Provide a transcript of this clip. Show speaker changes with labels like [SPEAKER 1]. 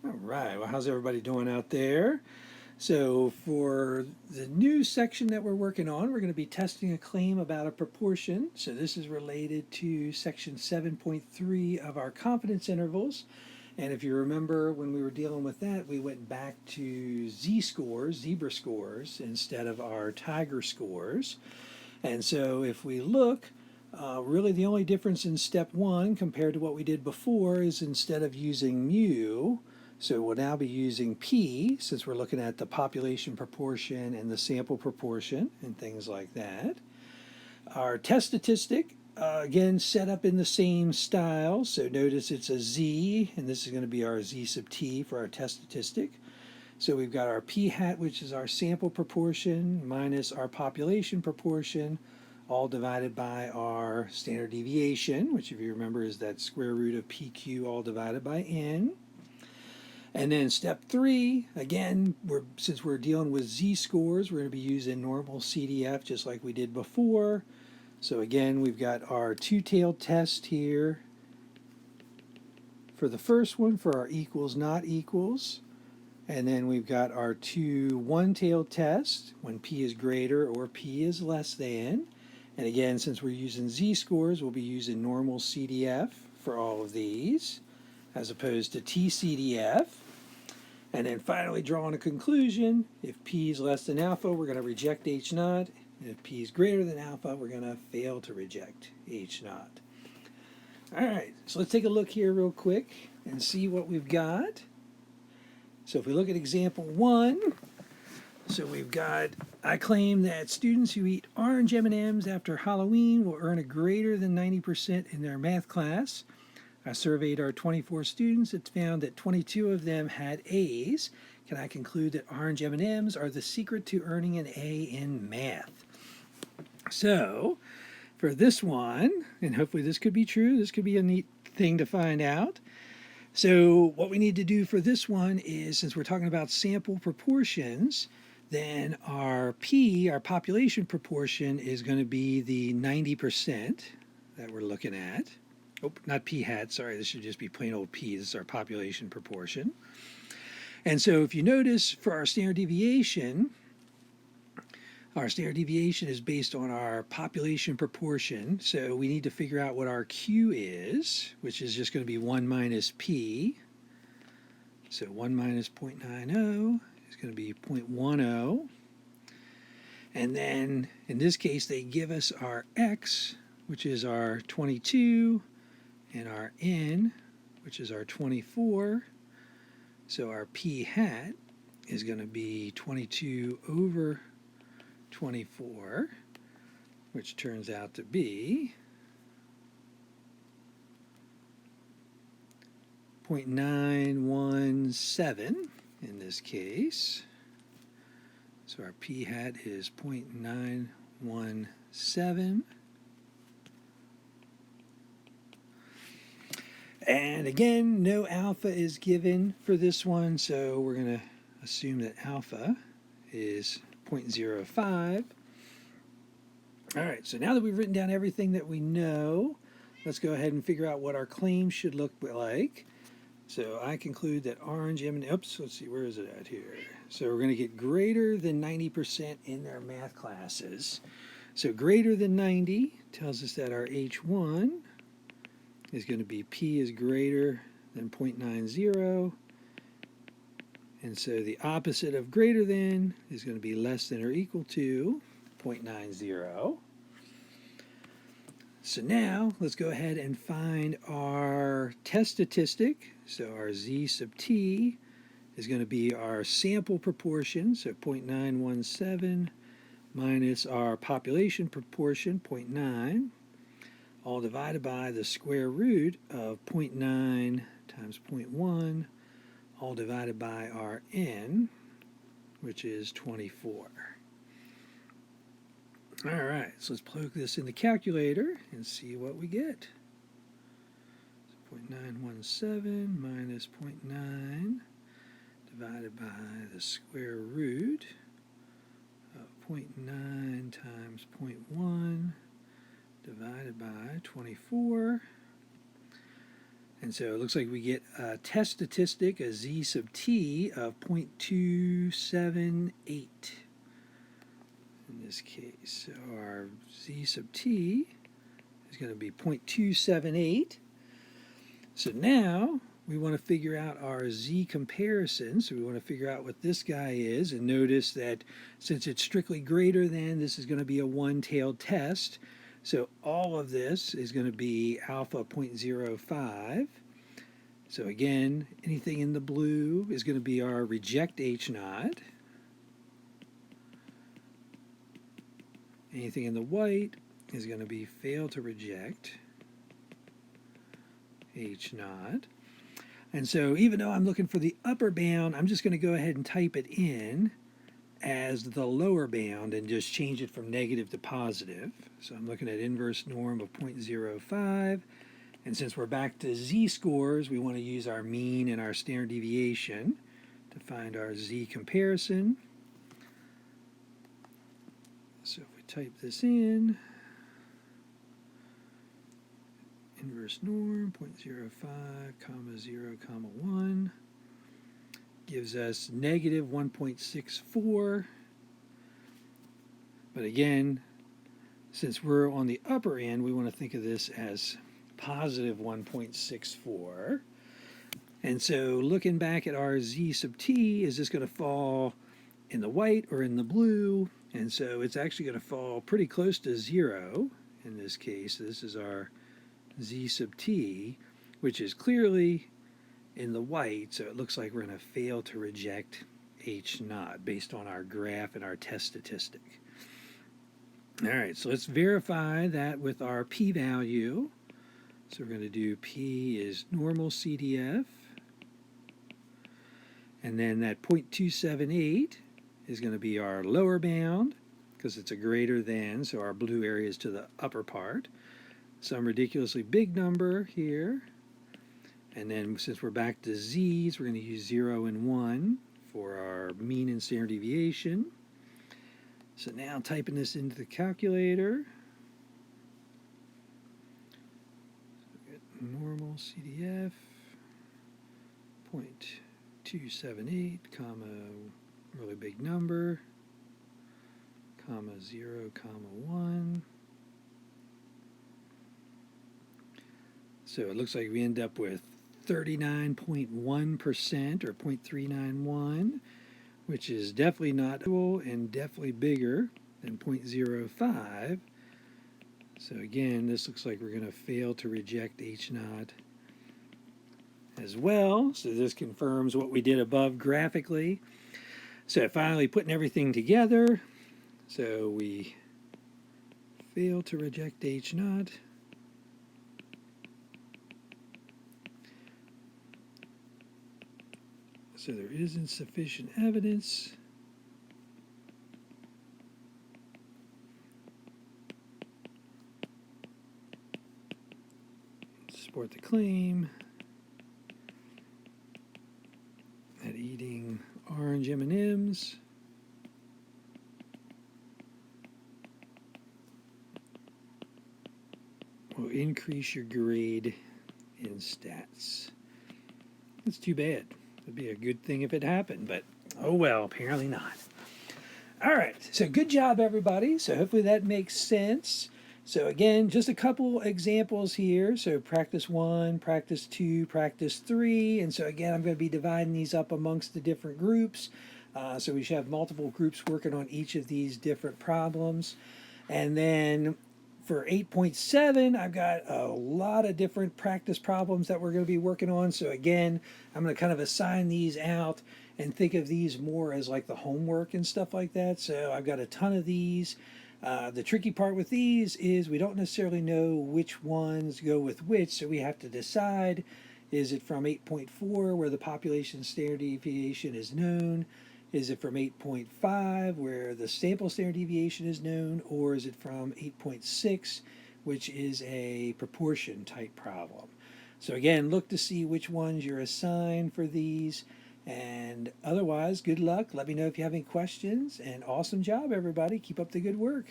[SPEAKER 1] All right. Well, how's everybody doing out there? So, for the new section that we're working on, we're going to be testing a claim about a proportion. So, this is related to section 7.3 of our confidence intervals. And if you remember when we were dealing with that, we went back to Z scores, zebra scores, instead of our tiger scores. And so, if we look, really the only difference in step one compared to what we did before is instead of using mu, so we'll now be using P since we're looking at the population proportion and the sample proportion and things like that. Our test statistic, again, set up in the same style. So notice it's a Z, and this is going to be our Z sub T for our test statistic. So we've got our P hat, which is our sample proportion, minus our population proportion, all divided by our standard deviation, which if you remember is that square root of PQ all divided by N. And then step three, again, since we're dealing with z-scores, we're going to be using normal CDF just like we did before. So again, we've got our two-tailed test here for the first one for our equals, not equals. And then we've got our two one-tailed tests when p is greater or p is less than. And again, since we're using z-scores, we'll be using normal CDF for all of these as opposed to TCDF. And then finally drawing a conclusion, if p is less than alpha, we're going to reject h naught. And if p is greater than alpha, we're going to fail to reject h naught. All right, so let's take a look here real quick and see what we've got. So if we look at example 1, so we've got, I claim that students who eat orange M&Ms after Halloween will earn a greater than 90% in their math class. I surveyed our 24 students. It found that 22 of them had A's. Can I conclude that orange M&Ms are the secret to earning an A in math? So, for this one, and hopefully this could be true, this could be a neat thing to find out. So, what we need to do for this one is, since we're talking about sample proportions, then our P, our population proportion, is going to be the 90% that we're looking at. Oh, not p hat, sorry, this should just be plain old p. This is our population proportion. And so if you notice for our standard deviation is based on our population proportion. So we need to figure out what our Q is, which is just going to be 1 minus p. So 1 minus 0.90 is going to be 0.10. And then in this case, they give us our X, which is our 22, and our N, which is our 24. So our P hat is going to be 22 over 24, which turns out to be 0.917 in this case. So our P hat is 0.917. And again, no alpha is given for this one, so we're going to assume that alpha is 0.05. All right, so now that we've written down everything that we know, let's go ahead and figure out what our claim should look like. So I conclude that orange M&M, oops, let's see, where is it at here? So we're going to get greater than 90% in their math classes. So greater than 90 tells us that our H1 is going to be p is greater than 0.90, and so the opposite of greater than is going to be less than or equal to 0.90. So now let's go ahead and find our test statistic. So our z sub t is going to be our sample proportion, so 0.917, minus our population proportion, 0.9, all divided by the square root of 0.9 times 0.1, all divided by our N, which is 24. All right, so let's plug this in the calculator and see what we get. So 0.917 minus 0.9 divided by the square root of 0.9 times 0.1 divided by 24. And so it looks like we get a test statistic, a z sub t, of 0.278 in this case. So our z sub t is going to be 0.278. So now we want to figure out our z comparison. So we want to figure out what this guy is. And notice that since it's strictly greater than, this is going to be a one-tailed test. So all of this is going to be alpha 0.05. So again, anything in the blue is going to be our reject H naught. Anything in the white is going to be fail to reject H naught. And so even though I'm looking for the upper bound, I'm just going to go ahead and type it in as the lower bound and just change it from negative to positive. So I'm looking at inverse norm of 0.05. And since we're back to z-scores, we want to use our mean and our standard deviation to find our z comparison. So if we type this in, inverse norm 0.05, comma 0, comma 1, gives us negative 1.64. But again, since we're on the upper end, we want to think of this as positive 1.64. And so looking back at our z sub t, is this going to fall in the white or in the blue? And so it's actually going to fall pretty close to 0 in this case. This is our z sub t, which is clearly in the white, so it looks like we're going to fail to reject H naught based on our graph and our test statistic. All right, so let's verify that with our p-value. So we're going to do p is normal CDF, and then that 0.278 is going to be our lower bound because it's a greater than, so our blue area is to the upper part. Some ridiculously big number here. And then since we're back to z's, we're going to use 0 and 1 for our mean and standard deviation. So now typing this into the calculator. So normal CDF 0.278, comma, really big number, comma 0, comma 1. So it looks like we end up with 39.1% or 0.391, which is definitely not equal and definitely bigger than 0.05. So again, this looks like we're going to fail to reject H naught as well. So this confirms what we did above graphically. So finally putting everything together, so we fail to reject H naught. So there isn't sufficient evidence to support the claim that eating orange M&Ms will increase your grade in stats. That's too bad. It'd be a good thing if it happened, but oh well, apparently not. All right, so good job, everybody. So hopefully that makes sense. So again, just a couple examples here. So practice 1, practice 2, practice 3. And so again, I'm going to be dividing these up amongst the different groups. So we should have multiple groups working on each of these different problems. And then for 8.7, I've got a lot of different practice problems that we're going to be working on. So again, I'm going to kind of assign these out and think of these more as like the homework and stuff like that. So I've got a ton of these. The tricky part with these is we don't necessarily know which ones go with which, so we have to decide, is it from 8.4 where the population standard deviation is known? Is it from 8.5 where the sample standard deviation is known, or is it from 8.6, which is a proportion type problem? So again, look to see which ones you're assigned for these, and otherwise, good luck. Let me know if you have any questions, and awesome job, everybody. Keep up the good work.